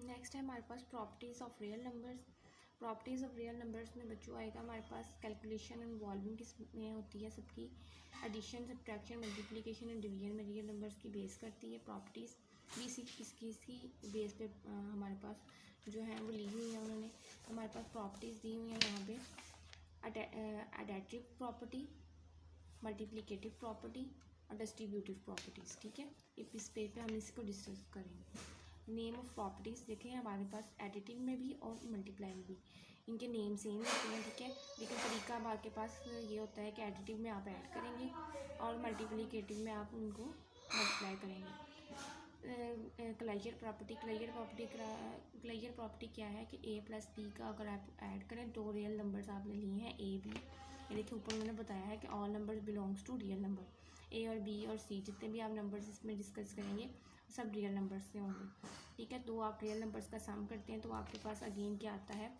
Next है हमारे पास properties of real numbers. Properties of real numbers में बच्चों आएगा हमारे पास कैलकुलेशन एंड वॉल्यूम किस में होती है सबकी, addition subtraction multiplication and division में रियल नंबर्स की बेस करती है प्रॉपर्टीज़ भी इसकी बेस पे हमारे पास जो है वो ली हुई है उन्होंने। हमारे पास प्रॉपर्टीज़ दी हुई हैं यहाँ पे, एडेटिव प्रॉपर्टी, मल्टीप्लिकेटिव प्रॉपर्टी और डिस्ट्रीब्यूटिव प्रॉपर्टीज़। ठीक है, इस पेज पे हम इसको डिस्कस करेंगे। नेम ऑफ प्रॉपर्टीज़ देखें हमारे पास एडिटिव में भी और मल्टीप्लाई में भी इनके नेम सेम होते हैं। ठीक है, लेकिन तरीका आपके पास ये होता है कि एडिटिव में आप ऐड करेंगे और मल्टीप्लिकेटिव में आप उनको मल्टीप्लाई करेंगे। क्लाइयर प्रॉपर्टी क्या है कि a प्लस बी का अगर आप ऐड करें, दो रियल नंबर्स आपने लिए हैं a b, ये देखिए ऊपर मैंने बताया है कि all numbers belongs to real number. a और b और c जितने भी आप नंबर्स इसमें डिस्कस करेंगे सब रियल नंबर्स से होंगे। ठीक है, तो आप रियल नंबर्स का सम करते हैं तो आपके पास अगेन क्या आता है,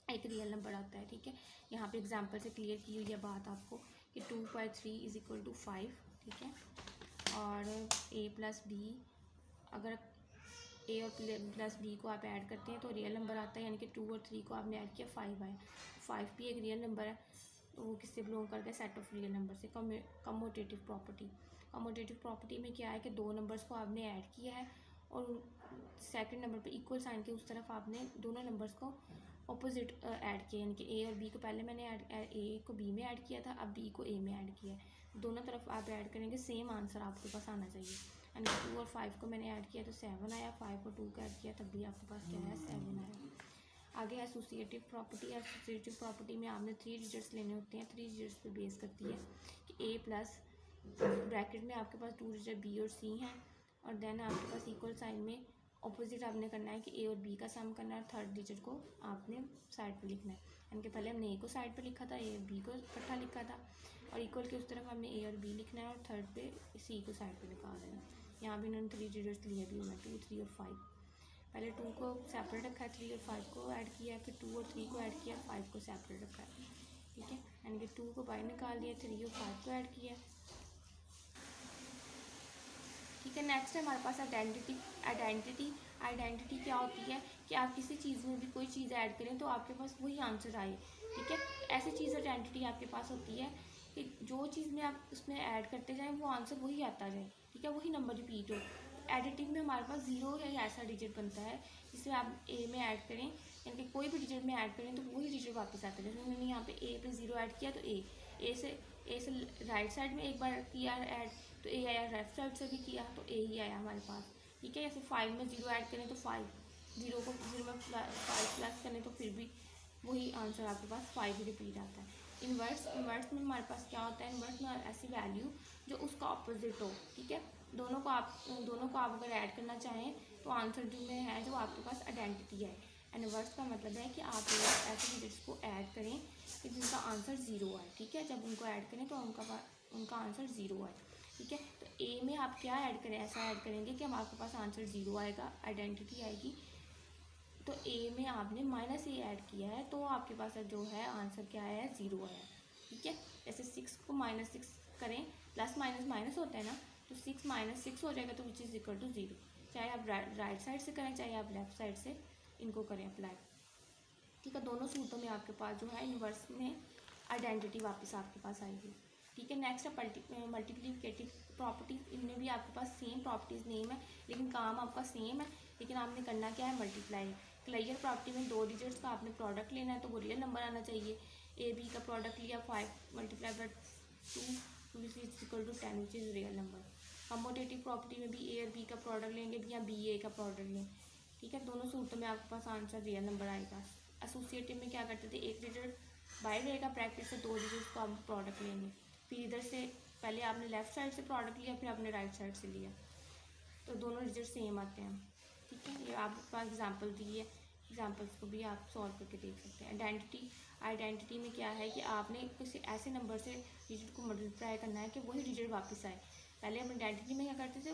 एक रियल नंबर आता है। ठीक है, यहाँ पे एग्जांपल से क्लियर की हुई है बात आपको कि 2/3 इज इक्वल टू 5। ठीक है, और a प्लस बी, अगर a और प्लस बी को आप ऐड करते हैं तो रियल नंबर आता है, यानी कि 2 और 3 को आपने ऐड किया 5 आया। 5 भी एक रियल नंबर है, तो वो किससे बिलोंग करता है, सेट ऑफ रियल नंबर से। कम्यूटेटिव प्रॉपर्टी, कम्यूटेटिव प्रॉपर्टी में क्या है कि दो नंबर्स को आपने ऐड किया है और सेकंड नंबर पे इक्वल साइन के उस तरफ आपने दोनों नंबर्स को ऑपोजिट ऐड किया, यानी कि a और b को पहले मैंने a को b में ऐड किया था, अब b को a में ऐड किया है। दोनों तरफ आप ऐड करेंगे सेम आंसर आपके पास आना चाहिए, यानी कि 2 और 5 को मैंने ऐड किया तो 7 आया, 5 और 2 को ऐड किया तब भी आपके पास क्या है, 7 आया। आगे एसोसिएटिव प्रॉपर्टी। एसोसिएटिव प्रॉपर्टी में आपने 3 डिजिट्स लेने होते हैं, 3 डिजिट्स पे बेस करती है कि a प्लस ब्रैकेट में आपके पास 2 डिजिट b और c हैं, और देन आपके पास इक्वल साइन में ऑपोजिट आपने करना है कि a और b का सम करना है, थर्ड डिजिट को आपने साइड पे लिखना है, यानी कि पहले हमने a को साइड पे लिखा था, a और b को इकट्ठा लिखा था, और इक्वल के उस तरफ हमने a और b लिखना है और थर्ड पे c को साइड पे लिखा देना। यहाँ भी इन्होंने 3 डिजिट्स लिए भी हुए हैं, 2, 3 और 5। पहले 2 को सेपरेट रखा है, 3 और 5 को ऐड किया है, फिर 2 और 3 को ऐड किया, 5 को सेपरेट रखा है। ठीक है, यानी कि 2 को बाहर निकाल दिया, 3 और 5 को ऐड किया। ठीक है, नेक्स्ट है हमारे पास आइडेंटिटी क्या होती है कि आप किसी चीज़ में भी कोई चीज़ ऐड करें तो आपके पास वही आंसर आए। ठीक है, ऐसी चीज़ आइडेंटिटी आपके पास होती है कि जो चीज़ में आप उसमें ऐड करते जाएं वो आंसर वही आता जाए। ठीक है, वही नंबर रिपीट हो। एडिटिव में हमारे पास 0 है ऐसा डिजिट बनता है जिसमें आप ए में ऐड करें, यानी कि कोई भी डिजिट में ऐड करें तो वही डिजिट वापस आता है। जैसे मैंने यहाँ पे ए पे 0 ऐड किया तो ए से राइट साइड में एक बार किया ऐड तो ए आया, लेफ्ट साइड से भी किया तो ए ही आया हमारे पास। ठीक है, जैसे 5 में 0 ऐड करें तो 5, 0 को 0 में 5 प्लस करें तो फिर भी वही आंसर आपके पास 5 ही रिपीट आता है। इन्वर्स में हमारे पास क्या होता है, इन्वर्स में ऐसी वैल्यू जो उसका ऑपोजिट हो। ठीक है, दोनों को आप अगर ऐड करना चाहें तो आंसर जो में है जो आपके पास आइडेंटिटी है। इन्वर्स का मतलब है कि आप ऐसे डिजिट्स को ऐड करें कि जिनका आंसर 0 आए। ठीक है, जब उनको ऐड करें तो उनका आंसर 0 आए। ठीक है, तो ए में आप क्या ऐड करें, ऐसा ऐड करेंगे कि हमारे पास आंसर 0 आएगा, आइडेंटिटी आएगी। तो ए में आपने -a ऐड किया है तो आपके पास जो है आंसर क्या आया है, 0 आया। ठीक है, जैसे 6 को -6 करें, प्लस माइनस माइनस होता है ना, तो 6 - 6 हो जाएगा तो विच इज़ इक्वल टू 0। चाहे आप राइट साइड से करें चाहे आप लेफ्ट साइड से इनको करें अप्लाई। ठीक है, दोनों सूत्रों में आपके पास जो है इन्वर्स में आइडेंटिटी वापस आपके पास आएगी। ठीक है, नेक्स्ट है मल्टीप्लिकेटिव प्रॉपर्टीज़। इनमें भी आपके पास सेम प्रॉपर्टीज़ नेम है लेकिन काम आपका सेम है, लेकिन आपने करना क्या है, मल्टीप्लाई। क्लाइयर प्रॉपर्टी में 2 डिजिट्स का आपने प्रोडक्ट लेना है तो वो रियल नंबर आना चाहिए। ए बी का प्रोडक्ट लिया 5 multiply by 2 which is equal to 10 which is real number. Commutative property में भी ए और बी का प्रोडक्ट लेंगे या बी ए का प्रोडक्ट लें। ठीक है, दोनों सूत्रों में आपके पास आंसर रियल नंबर आएगा। एसोसिएटिव में क्या करते थे, एक डिजिट बाहर रहेगा ब्रैकेट से, 2 डिजिट्स को आप प्रोडक्ट लेंगे, फिर इधर से पहले आपने लेफ्ट साइड से प्रोडक्ट लिया फिर आपने राइट साइड से लिया तो दोनों डिजिट सेम आते हैं। ठीक है, ये आपके पास एग्जांपल दी है, एग्जांपल्स को भी आप सॉल्व करके देख सकते हैं। आइडेंटिटी में क्या है कि आपने किसी ऐसे नंबर से डिजिट को मल्टीप्लाई करना है कि वही डिजिट वापस आए। पहले हम आइडेंटिटी में क्या करते थे,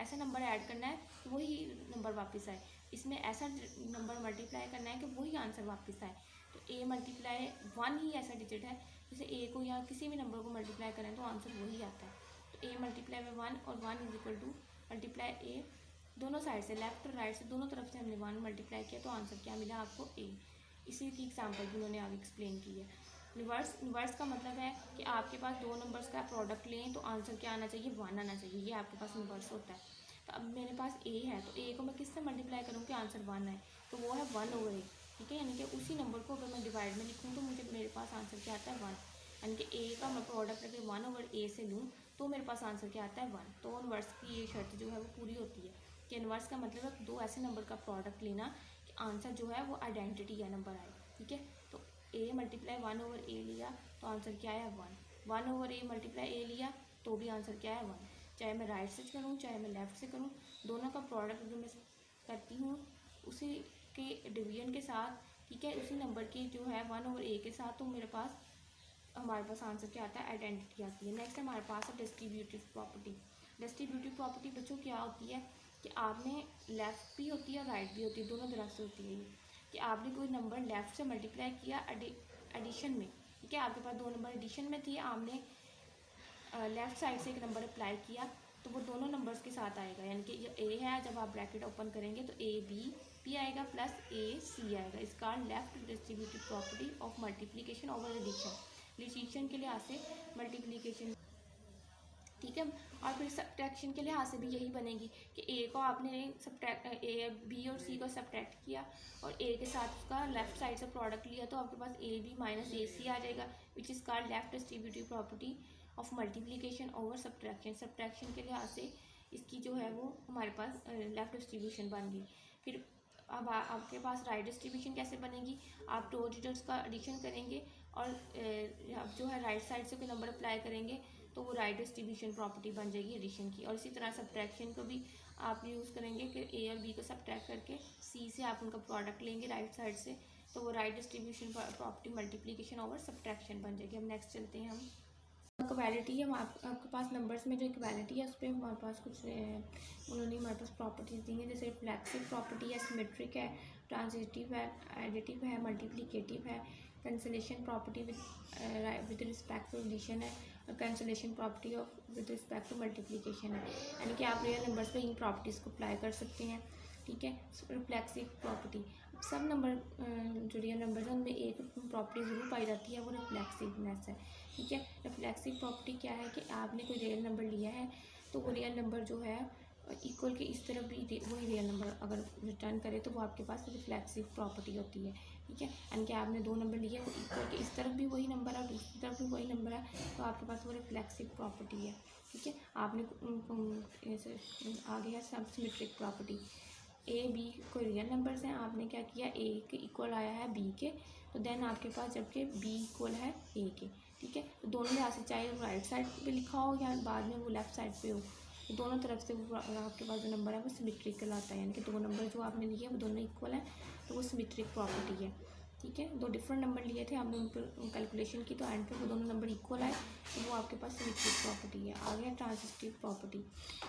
ऐसा नंबर ऐड करना है कि वही नंबर वापस आए। इसमें ऐसा नंबर मल्टीप्लाई करना है कि वही आंसर वापस आए। तो ए मल्टीप्लाई 1 ही ऐसा डिजिट है, जैसे ए को या किसी भी नंबर को मल्टीप्लाई करें तो आंसर वही आता है। तो ए मल्टीप्लाई बाय 1 और 1 इज इक्वल टू मल्टीप्लाई ए दोनों साइड से, लेफ्ट और राइट से, दोनों तरफ से हमने 1 मल्टीप्लाई किया तो आंसर क्या मिला आपको A। इसी की एग्जांपल भी उन्होंने आगे एक्सप्लेन की है। रिवर्स का मतलब है कि आपके पास दो नंबर्स का प्रोडक्ट लें तो आंसर क्या आना चाहिए, 1 आना चाहिए। ये आपके पास रिवर्स होता है। तो अब मेरे पास A है तो A को मैं किससे मल्टीप्लाई करूँ कि आंसर 1 आए, तो वो है 1/A। ठीक है, यानी कि उसी नंबर को अगर मैं डिवाइड में लिखूँ तो मेरे पास आंसर क्या आता है 1। यानी कि A का मैं प्रोडक्ट अगर 1/A से लूँ तो मेरे पास आंसर क्या आता है 1। तो इनवर्स की ये शर्त जो है वो पूरी होती है कि इनवर्स का मतलब है दो ऐसे नंबर का प्रोडक्ट लेना कि आंसर जो है वो आइडेंटिटी या नंबर आए। ठीक है, तो A मल्टीप्लाई 1/A लिया तो आंसर क्या है 1। 1/A मल्टीप्लाई A लिया तो भी आंसर क्या है 1। चाहे मैं राइट से करूँ चाहे मैं लेफ़्ट से करूँ, दोनों का प्रोडक्ट जो मैं करती हूँ उसी के डिवीजन के साथ, ठीक है, उसी नंबर की जो है 1/A के साथ, तो मेरे पास हमारे पास आंसर क्या आता है, आइडेंटिटी आती है। नेक्स्ट हमारे पास है डिस्ट्रीब्यूटिव प्रॉपर्टी। डिस्ट्रीब्यूटिव प्रॉपर्टी बच्चों क्या होती है कि आपने लेफ़्ट भी होती है राइट भी होती है, दोनों तरफ से होती है ये, कि आपने कोई नंबर लेफ़्ट से मल्टीप्लाई किया एडिशन में। ठीक है, आपके पास दो नंबर एडिशन में थी, आपने लेफ़्ट साइड से एक नंबर अप्लाई किया तो वो दोनों नंबर्स के साथ आएगा। यानी कि ये A है, जब आप ब्रैकेट ओपन करेंगे तो AB आएगा प्लस AC आएगा। इसका left distributive property of multiplication over addition के लिहाज से मल्टीप्लिकेशन। ठीक है, और फिर सब्ट्रैक्शन के लिहाज से भी यही बनेगी कि A को आपने A B और C को सब्ट्रैक्ट किया और A के साथ उसका लेफ्ट साइड से प्रोडक्ट लिया तो आपके पास AB माइनस AC आ जाएगा, which is called left distributive property of multiplication over subtraction के लिहाज से इसकी जो है वो हमारे पास लेफ्ट डिस्ट्रीब्यूशन बन गई। फिर अब आपके पास राइट डिस्ट्रीब्यूशन कैसे बनेगी, आप दो डिजिट्स का एडिशन करेंगे और जो है राइट साइड से कोई नंबर अप्लाई करेंगे तो वो राइट डिस्ट्रीब्यूशन प्रॉपर्टी बन जाएगी एडिशन की। और इसी तरह सब्ट्रैक्शन को भी आप यूज़ करेंगे कि A और B को सब्ट्रैक्ट करके C से आप उनका प्रोडक्ट लेंगे राइट साइड से, तो वो right distribution property multiplication over subtraction बन जाएगी। अब नेक्स्ट चलते हैं हम इक्वालिटी है। आपके पास नंबर्स में जो इक्वालिटी है उस पर हमारे पास कुछ उन्होंने हमारे पास प्रॉपर्टीज़ दी हैं, जैसे रिफ्लेक्सिव प्रॉपर्टी है, सिमेट्रिक है, ट्रांजिटिव है, एडिटिव है, मल्टीप्लिकेटिव है, cancellation property with respect to addition है, और cancellation property of with respect to multiplication है। यानी कि आप रियल नंबर्स पे इन प्रॉपर्टीज़ को अप्लाई कर सकते हैं। ठीक है, रिफ्लेक्सिव प्रॉपर्टी, सब नंबर जो रियल नंबर है उनमें एक प्रॉपर्टी ज़रूर पाई जाती है, वो रिफ्लेक्सिवनेस है। ठीक है, रिफ्लेक्सिव प्रॉपर्टी क्या है कि आपने कोई रियल नंबर लिया है तो वो रियल नंबर जो है इक्वल के इस तरफ भी वही रियल नंबर अगर रिटर्न करे तो वो आपके पास रिफ्लेक्सिव प्रॉपर्टी होती है। ठीक है, यानी कि आपने दो नंबर लिए वो इक्वल के इस तरफ भी वही नंबर है और दूसरी तरफ भी वही नंबर है तो आपके पास वो रिफ्लेक्सिव प्रॉपर्टी है। ठीक है, आपने आगे है सिमेट्रिक प्रॉपर्टी, A B कोई रियल नंबर्स हैं, आपने क्या किया A के इक्वल आया है B के, तो देन आपके पास जबकि B इक्वल है A के। ठीक है, तो दोनों लिहाज से चाहे वो राइट साइड पे लिखा हो या बाद में वो लेफ्ट साइड पे हो, तो दोनों तरफ से वो आपके पास जो नंबर है वो सिमेट्रिकल आता है। यानी कि दो नंबर जो आपने लिए वो दोनों इक्वल हैं तो वो सिमेट्रिक प्रॉपर्टी है। ठीक है, दो डिफरेंट नंबर लिए थे, आपने उन पर कैलकुलेशन की तो एंड पे वो दोनों नंबर इक्वल आए तो वो आपके पास सिमेट्रिक प्रॉपर्टी है। आ गया ट्रांजिटिव प्रॉपर्टी,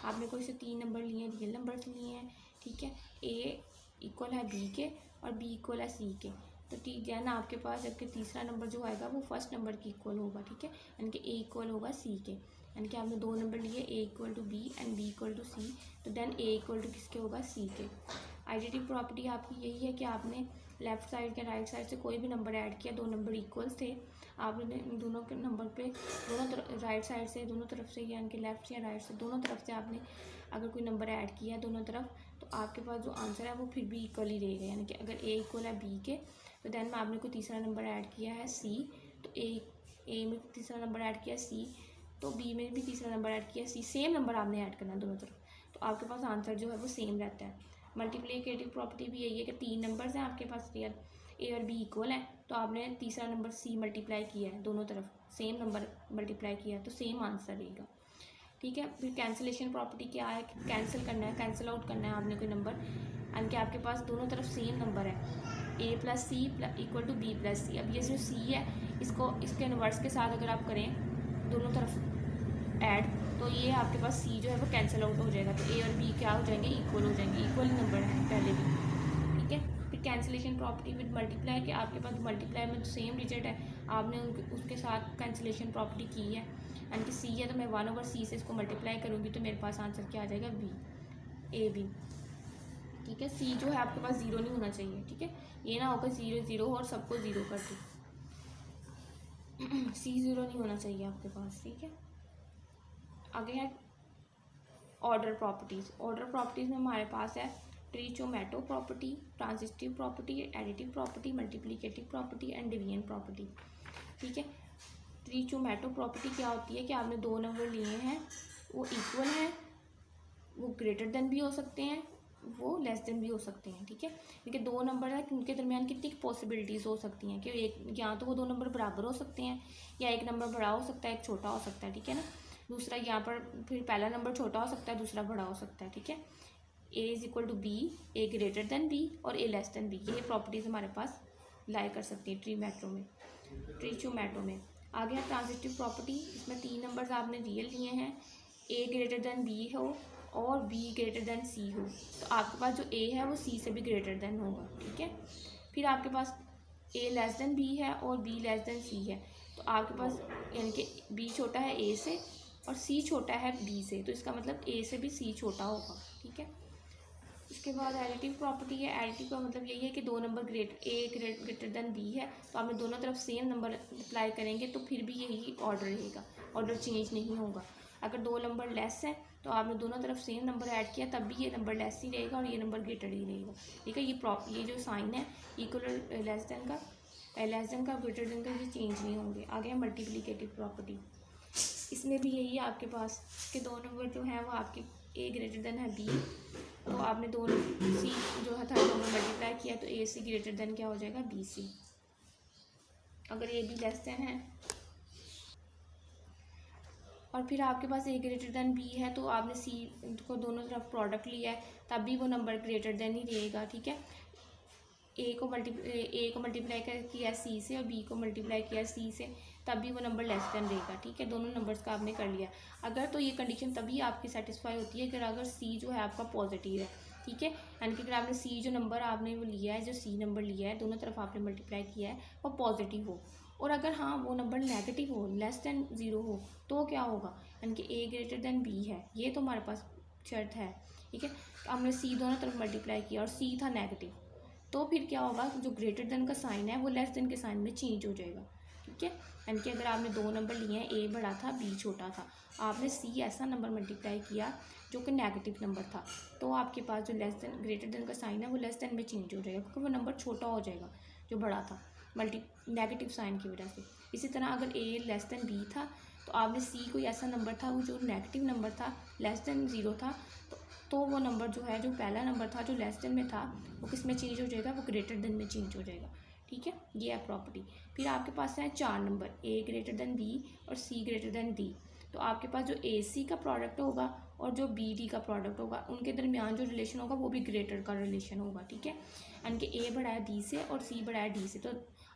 आपने कोई से तीन नंबर लिए हैं, रियल नंबर्स लिए हैं। ठीक है, A इक्वल है B के और B इक्वल है C के, तो देन आपके पास जबकि तीसरा नंबर जो आएगा वो फर्स्ट नंबर की इक्वल होगा। ठीक है, यानी कि A इक्वल होगा C के, यानी कि आपने दो नंबर लिए A equal to B and B equal to C, तो देन A इक्वल टू किसके होगा, C के। आइडेंटिटी प्रॉपर्टी आपकी यही है कि आपने लेफ्ट साइड या राइट साइड से कोई भी नंबर ऐड किया, दो नंबर इक्वल्स थे, आपने दोनों के नंबर पे दोनों तरफ राइट साइड से दोनों तरफ से यानी कि लेफ्ट या राइट से दोनों तरफ से आपने अगर कोई नंबर ऐड किया दोनों तरफ, तो आपके पास जो आंसर है वो फिर भी इक्वल ही रहेगा। यानी कि अगर A इक्वल है B के तो देन में आपने कोई तीसरा नंबर ऐड किया है C, तो A में तीसरा नंबर ऐड किया C, तो B में भी तीसरा नंबर ऐड किया C, सेम नंबर आपने ऐड करना है दोनों तरफ, तो आपके पास आंसर जो है वो सेम रहता है। मल्टीप्लिकेटिव प्रॉपर्टी भी यही है कि तीन नंबर्स हैं आपके पास रियल, A और B इक्वल है, तो आपने तीसरा नंबर C मल्टीप्लाई किया है, दोनों तरफ सेम नंबर मल्टीप्लाई किया है तो सेम आंसर रहेगा। ठीक है, फिर कैंसिलेशन प्रॉपर्टी क्या है, कैंसिल करना है, कैंसिल आउट करना है आपने कोई नंबर, यानी कि आपके पास दोनों तरफ सेम नंबर है, A plus C equal to B plus C। अब ये जो C है इसके इनवर्स के साथ अगर आप करें दोनों तरफ ऐड, तो ये आपके पास C जो है वो कैंसिल आउट हो जाएगा, तो A और B क्या हो जाएंगे, इक्वल हो जाएंगे, इक्वल नंबर है पहले भी। ठीक है, फिर कैंसिलेशन प्रॉपर्टी विद मल्टीप्लाई कि आपके पास मल्टीप्लाई में सेम डिजिट है, आपने उसके साथ कैंसिलेशन प्रॉपर्टी की है, यानी कि C है तो मैं 1/C से इसको मल्टीप्लाई करूँगी तो मेरे पास आंसर क्या आ जाएगा B। ए बी, ठीक है। सी जो है आपके पास ज़ीरो नहीं होना चाहिए, ठीक है। ये ना होकर 0 0 और सबको ज़ीरो कर दो। सी ज़ीरो नहीं होना चाहिए आपके पास, ठीक है। आगे है ऑर्डर प्रॉपर्टीज़। ऑर्डर प्रॉपर्टीज़ में हमारे पास है trichotomy property, transitive property, additive property, multiplicative property and division property, ठीक है। ट्रीचोमेटो प्रॉपर्टी क्या होती है कि आपने दो नंबर लिए हैं, वो इक्वल हैं, वो ग्रेटर देन भी हो सकते हैं, वो लेस देन भी हो सकते हैं, ठीक है। क्योंकि दो नंबर है, उनके दरमियान कितनी पॉसिबिलिटीज़ हो सकती हैं कि एक या तो वो दो नंबर बराबर हो सकते हैं, या एक नंबर बड़ा हो सकता है, एक छोटा हो सकता है, ठीक है ना। दूसरा यहाँ पर फिर पहला नंबर छोटा हो सकता है, दूसरा बड़ा हो सकता है, ठीक है। A is equal to B, A greater than B और ए लेस देन बी, ये प्रॉपर्टीज़ हमारे पास लाई कर सकती है ट्रीचोमेटो में। आगे है ट्रांजिटिव प्रॉपर्टी। इसमें 3 नंबर्स आपने रियल लिए हैं, ए ग्रेटर देन बी हो और बी ग्रेटर देन सी हो, तो आपके पास जो ए है वो सी से भी ग्रेटर देन होगा, ठीक है। फिर आपके पास ए लेस देन बी है और बी लेस देन सी है, तो आपके पास यानी कि बी छोटा है ए से और सी छोटा है बी से, तो इसका मतलब ए से भी सी छोटा होगा, ठीक है। उसके बाद एडिटिव प्रॉपर्टी है। एडिटिव का मतलब यही है कि दो नंबर ग्रेटर देन बी है, तो आपने दोनों तरफ सेम नंबर अप्लाई करेंगे तो फिर भी यही ऑर्डर रहेगा, ऑर्डर चेंज नहीं होगा। अगर दो नंबर लेस है तो आपने दोनों तरफ सेम नंबर ऐड किया तब भी ये नंबर लेस ही रहेगा और ये नंबर ग्रेटर ही रहेगा, ठीक है। ये जो साइन है इक्वल लेस देन का ग्रेटर देन का, ये चेंज नहीं होंगे। आगे है मल्टीप्लिकेटिव प्रॉपर्टी। इसमें भी यही है आपके पास कि दो नंबर जो है वो आपके ए ग्रेटर देन है बी, तो आपने दोनों सी जो है थर्ड नंबर मल्टीप्लाई किया तो ए सी ग्रेटर देन क्या हो जाएगा, बी सी। अगर ए बी लेस देन है और फिर आपके पास ए ग्रेटर देन बी है तो आपने सी को दोनों तरफ प्रोडक्ट लिया है तब भी वो नंबर ग्रेटर देन ही रहेगा, ठीक है। ए को मल्टीप्लाई किया सी से और बी को मल्टीप्लाई किया सी से, तब भी वो नंबर लेस देन रहेगा, ठीक है। दोनों नंबर्स का आपने कर लिया। अगर तो ये कंडीशन तभी आपकी सेटिस्फाई होती है अगर सी जो है आपका पॉजिटिव है, ठीक है। यानी कि अगर आपने सी जो नंबर आपने वो लिया है, जो सी नंबर लिया है, दोनों तरफ आपने मल्टीप्लाई किया है, वो पॉजिटिव हो। और अगर हाँ वो नंबर नेगेटिव हो, लेस देन 0 हो, तो क्या होगा, यानी कि ए ग्रेटर देन बी है, ये तो हमारे पास शर्त है, ठीक है। हमने सी दोनों तरफ मल्टीप्लाई किया और सी था नेगेटिव, तो फिर क्या होगा, जो ग्रेटर देन का साइन है वो लेस देन के साइन में चेंज हो जाएगा, ठीक है। यानी कि अगर आपने दो नंबर लिए हैं, ए बड़ा था बी छोटा था, आपने सी ऐसा नंबर मल्टीप्लाई किया जो कि नेगेटिव नंबर था, तो आपके पास जो ग्रेटर देन का साइन है वो लेस देन में चेंज हो जाएगा, क्योंकि वो नंबर छोटा हो जाएगा जो बड़ा था नेगेटिव साइन की वजह से। इसी तरह अगर ए लेस देन बी था तो आपने सी कोई ऐसा नंबर था वो जो नेगेटिव नंबर था, लेस देन 0 था, तो वो नंबर जो है, जो पहला नंबर था जो लेस देन में था, वो किस में चेंज हो जाएगा, वो ग्रेटर देन में चेंज हो जाएगा, ठीक है। ये है प्रॉपर्टी। फिर आपके पास है 4 नंबर, ए ग्रेटर देन बी और सी ग्रेटर देन डी, तो आपके पास जो ए सी का प्रोडक्ट होगा और जो बी डी का प्रोडक्ट होगा, उनके दरमियान जो रिलेशन होगा वो भी ग्रेटर का रिलेशन होगा, ठीक है। यानी कि ए बड़ा है बी से और सी बड़ा है डी से, तो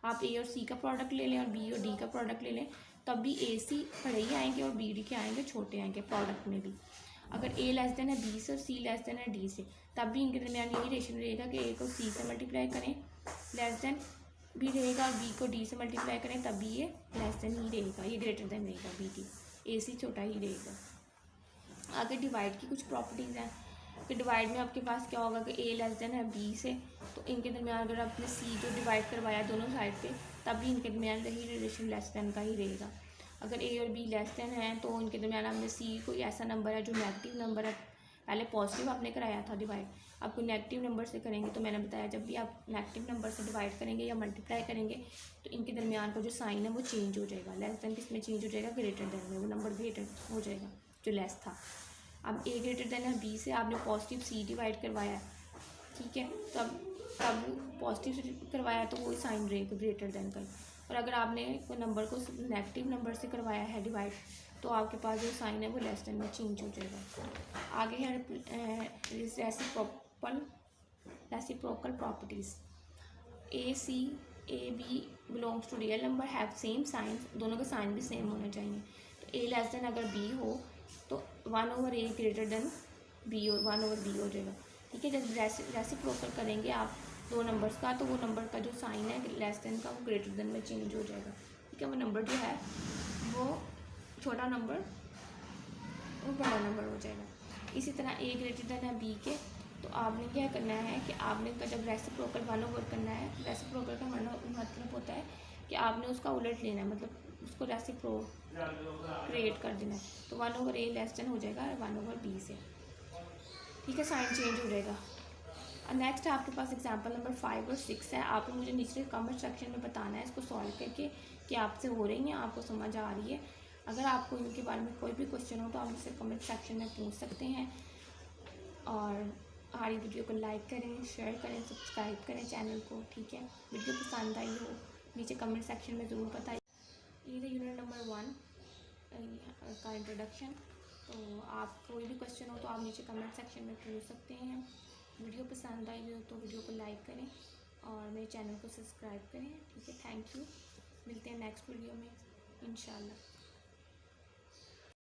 आप ए और सी का प्रोडक्ट ले लें और बी और डी का प्रोडक्ट ले लें, तब भी ए सी बड़े ही आएंगे और बी डी के आएंगे छोटे आएंगे प्रोडक्ट में भी। अगर ए लेस देन है बी से और सी लेस देन है डी से, तब भी इनके दरमियान यही रिलेशन रहेगा कि ए को सी से मल्टीप्लाई करें लेस देन भी रहेगा और बी को डी से मल्टीप्लाई करें तब भी ये लेस देन ही रहेगा, ये ग्रेटर देन रहेगा, बी डी ए सी छोटा ही रहेगा। आगे डिवाइड की कुछ प्रॉपर्टीज़ हैं कि डिवाइड में आपके पास क्या होगा कि ए लेस देन है बी से, तो इनके दरमियान अगर आपने सी जो डिवाइड करवाया दोनों साइड पे, तब भी इनके दरमियान यही रिलेशन लेस देन का ही रहेगा। अगर ए और बी लेस देन है तो इनके दरमियान हमने सी कोई ऐसा नंबर है जो नेगेटिव नंबर है, पहले पॉजिटिव आपने कराया था डिवाइड, आप कोई नेगेटिव नंबर से करेंगे, तो मैंने बताया जब भी आप नेगेटिव नंबर से डिवाइड करेंगे या मल्टीप्लाई करेंगे तो इनके दरमियान का जो साइन है वो चेंज हो जाएगा, लेस देन किस में चेंज हो जाएगा, ग्रेटर देन में, वो नंबर ग्रेटर हो जाएगा जो लेस था। अब ए ग्रेटर देन है बी से आपने पॉजिटिव सी डिवाइड करवाया, ठीक है, तब पॉजिटिव से करवाया तो वही साइन रहेगा ग्रेटर देन का। और अगर आपने कोई नंबर को नेगेटिव नंबर से करवाया है डिवाइड, तो आपके पास जो साइन है वो लेस देन में चेंज हो जाएगा। आगे है reciprocal properties. A C A B belongs to real number have same sign, दोनों के साइन भी सेम होने चाहिए। तो ए लेस देन अगर बी हो तो 1/a greater than B 1/b हो जाएगा, ठीक है। जब रेसिप्रोकल करेंगे आप दो नंबर्स का, तो वो नंबर का जो साइन है लेस देन का वो ग्रेटर देन में चेंज हो जाएगा, ठीक है। वो नंबर जो है वो छोटा नंबर वो बड़ा नंबर हो जाएगा। इसी तरह ए ग्रेटर देन है बी के, तो आपने क्या करना है कि आपने जब रेसिप्रोकल 1/, करना है, रेसिप्रोकल का मतलब होता है कि आपने उसका उलट लेना है, मतलब उसको रेसिप्रोकेट कर देना है। तो 1/a लेस देन हो जाएगा 1/b से, ठीक है, साइन चेंज हो जाएगा। नेक्स्ट आपके पास एग्जांपल नंबर 5 और 6 है। आपको मुझे नीचे कमेंट सेक्शन में बताना है इसको सॉल्व करके कि आपसे हो रही हैं, आपको समझ आ रही है। अगर आपको इनके बारे में कोई भी क्वेश्चन हो तो आप मुझसे कमेंट सेक्शन में पूछ सकते हैं। और हमारी वीडियो को लाइक करें, शेयर करें, सब्सक्राइब करें चैनल को, ठीक है। वीडियो पसंद आई हो नीचे कमेंट सेक्शन में ज़रूर बताइए। ये था यूनिट नंबर 1 का इंट्रोडक्शन। तो आप कोई भी क्वेश्चन हो तो आप नीचे कमेंट सेक्शन में पूछ सकते हैं। वीडियो पसंद आई हो तो वीडियो को लाइक करें और मेरे चैनल को सब्सक्राइब करें, ठीक है। थैंक यू, मिलते हैं नेक्स्ट वीडियो में इंशाल्लाह।